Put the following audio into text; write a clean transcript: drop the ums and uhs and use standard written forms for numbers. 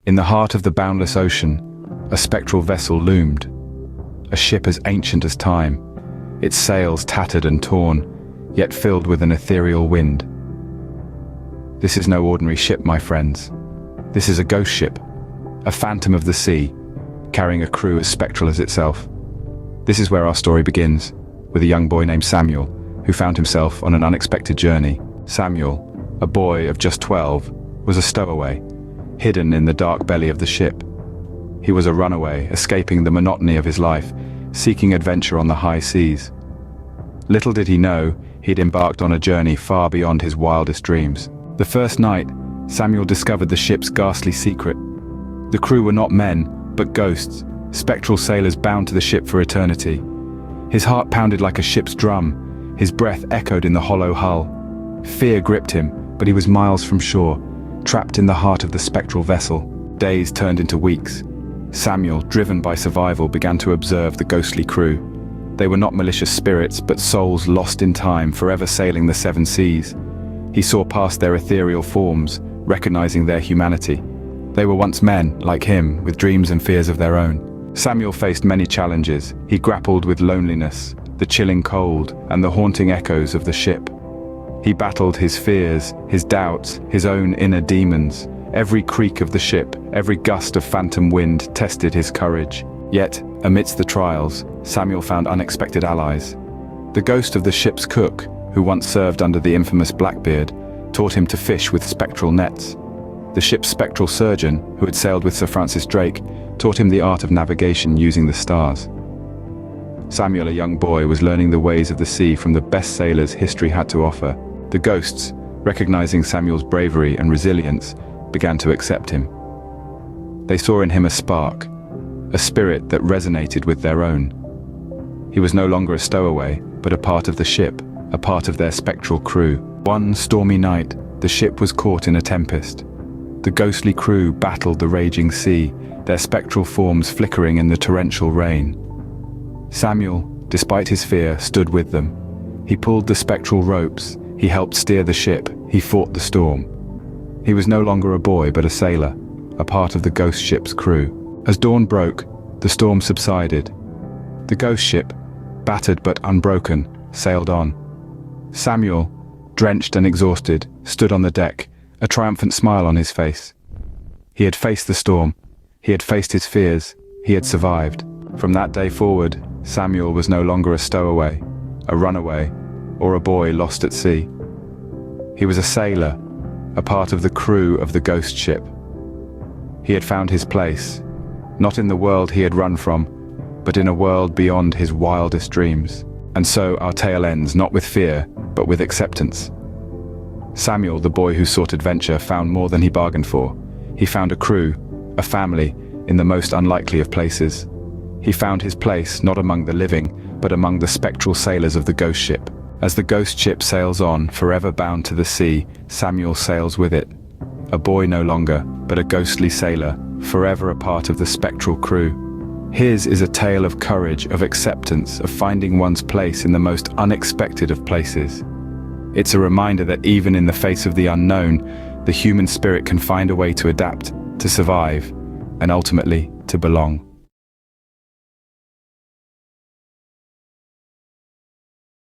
In the heart of the boundless ocean, a spectral vessel loomed. A ship as ancient as time, its sails tattered and torn, yet filled with an ethereal wind. This is no ordinary ship, my friends. This is a ghost ship, a phantom of the sea, carrying a crew as spectral as itself. This is where our story begins, with a young boy named Samuel, who found himself on an unexpected journey. Samuel, a boy of just 12, was a stowaway, hidden in the dark belly of the ship. He was a runaway, escaping the monotony of his life, seeking adventure on the high seas. Little did he know, he'd embarked on a journey far beyond his wildest dreams. The first night, Samuel discovered the ship's ghastly secret. The crew were not men, but ghosts, spectral sailors bound to the ship for eternity. His heart pounded like a ship's drum, his breath echoed in the hollow hull. Fear gripped him, but he was miles from shore, trapped in the heart of the spectral vessel. Days turned into weeks. Samuel, driven by survival, began to observe the ghostly crew. They were not malicious spirits, but souls lost in time, forever sailing the seven seas. He saw past their ethereal forms, recognizing their humanity. They were once men, like him, with dreams and fears of their own. Samuel faced many challenges. He grappled with loneliness, the chilling cold, and the haunting echoes of the ship. He battled his fears, his doubts, his own inner demons. Every creak of the ship, every gust of phantom wind tested his courage. Yet, amidst the trials, Samuel found unexpected allies. The ghost of the ship's cook, who once served under the infamous Blackbeard, taught him to fish with spectral nets. The ship's spectral surgeon, who had sailed with Sir Francis Drake, taught him the art of navigation using the stars. Samuel, a young boy, was learning the ways of the sea from the best sailors history had to offer. The ghosts, recognizing Samuel's bravery and resilience, began to accept him. They saw in him a spark, a spirit that resonated with their own. He was no longer a stowaway, but a part of the ship, a part of their spectral crew. One stormy night, the ship was caught in a tempest. The ghostly crew battled the raging sea, their spectral forms flickering in the torrential rain. Samuel, despite his fear, stood with them. He pulled the spectral ropes, he helped steer the ship, he fought the storm. He was no longer a boy, but a sailor, a part of the ghost ship's crew. As dawn broke, the storm subsided. The ghost ship, battered but unbroken, sailed on. Samuel, drenched and exhausted, stood on the deck, a triumphant smile on his face. He had faced the storm, he had faced his fears, he had survived. From that day forward, Samuel was no longer a stowaway, a runaway, or a boy lost at sea. He was a sailor, a part of the crew of the ghost ship. He had found his place, not in the world he had run from, but in a world beyond his wildest dreams. And so our tale ends, not with fear, but with acceptance. Samuel, the boy who sought adventure, found more than he bargained for. He found a crew, a family, in the most unlikely of places. He found his place not among the living, but among the spectral sailors of the ghost ship. As the ghost ship sails on, forever bound to the sea, Samuel sails with it. A boy no longer, but a ghostly sailor, forever a part of the spectral crew. His is a tale of courage, of acceptance, of finding one's place in the most unexpected of places. It's a reminder that even in the face of the unknown, the human spirit can find a way to adapt, to survive, and ultimately to belong.